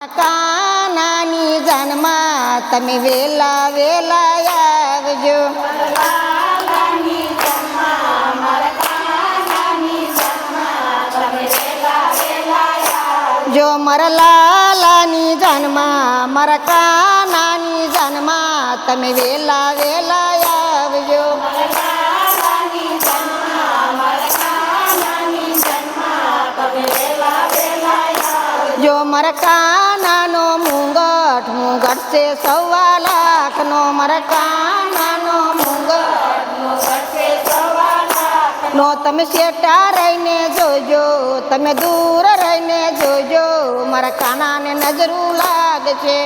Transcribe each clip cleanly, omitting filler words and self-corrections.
કાનાની જાનમાં તમે વેલા વેલા આવજો। જો મારા લાલાની જાનમાં મારા કાનાની જાનમાં તમે વેલા વેલા આવજો। જો મારા કાનાનો મુંગટ છે 1.25 લાખનો। મારા કાનાનો મુંગટ છે 1.25 લાખનો। તમે શેટા રહીને જોજો, તમે દૂર રહીને જોજો, મારા કાનાને નજરું લાગશે।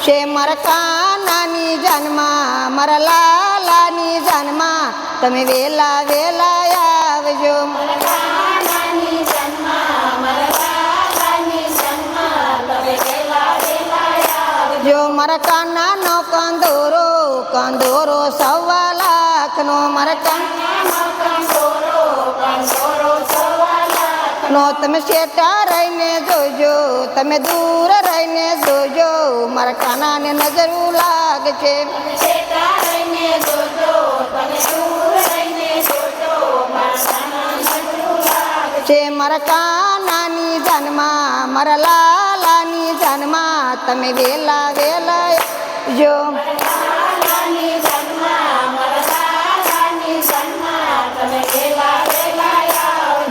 છે મારા કાનાની જાનમાં મારા લાલાની જાનમાં તમે વેલા વેલા આવજો। જો મારા કાનાનો કંદોરો 1.25 લાખનો। મારા કાનાનો નો તમે શેટા રહીને જોજો, તમે દૂર રહીને જોજો, મારા કાનાને નજરું લાગશે। છે મારા કાનાની જાનમાં મારા લાલાની જાનમાં તમે વેલા વેલા આવજો।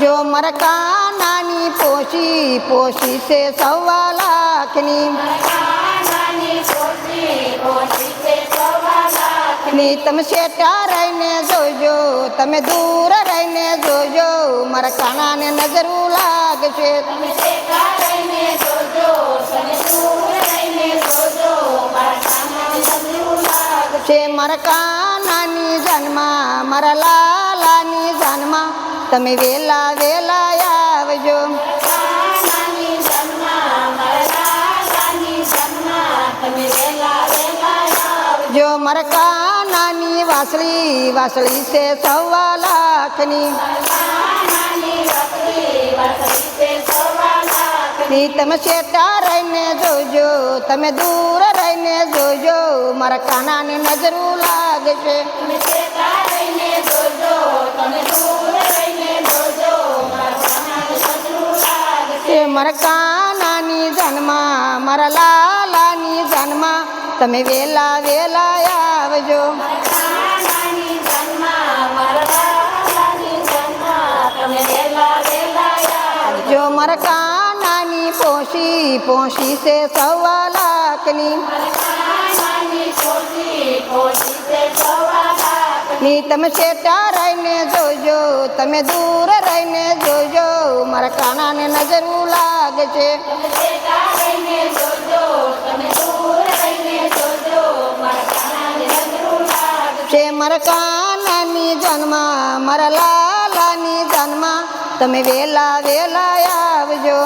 જો મારા કાનાની પોશી છે 1.25 લાખની। તમે શેટા રહીને જોજો, તમે દૂર રહીને જોજો, મારા કાનાને નજરું લાગશે। છે મારા કાનાની જાનમાં મારા લાલાની જાનમાં તમે વેલા વેલા આવજો। જો મારા કાનાની વાસળી છે 1.25 લાખની। તમે શેટા રહીને જોજો, તમે દૂર રહીને જોજો, મારા કાનાને નજરું લાગશે। મારા કાનાની જાનમાં મારા લાલાની જાનમાં તમે વેલા વેલા આવજો। જો મારા કાનાની પોશી છે 1.25 લાખની। તમે શેટા રહીને જોજો, તમે દૂર રહીને જોજો, મારા કાનાને નજરું લાગશે। છે મારા કાનાની જાનમાં મારા લાલાની જાનમાં તમે વેલા વેલા આવજો।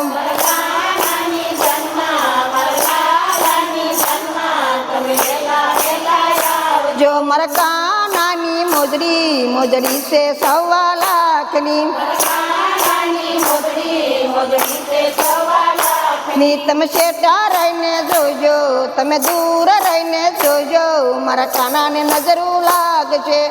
જો મારા કાનાની મોજડી છે 1.25 લાખની। તમે શેટા રહીને જોજો, તમે દૂર રહીને જોજો, મારા કાનાને નજરું લાગશે।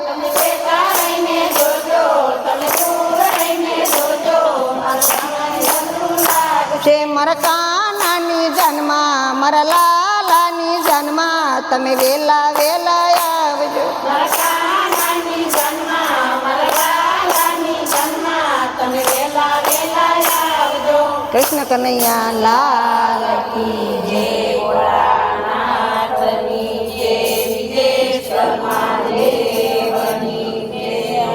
છે મારા કાનાની જાનમાં મારા લાલાની જાનમાં તમે વેલા વેલા આવજો। કૃષ્ણ કનૈયા લાલ કી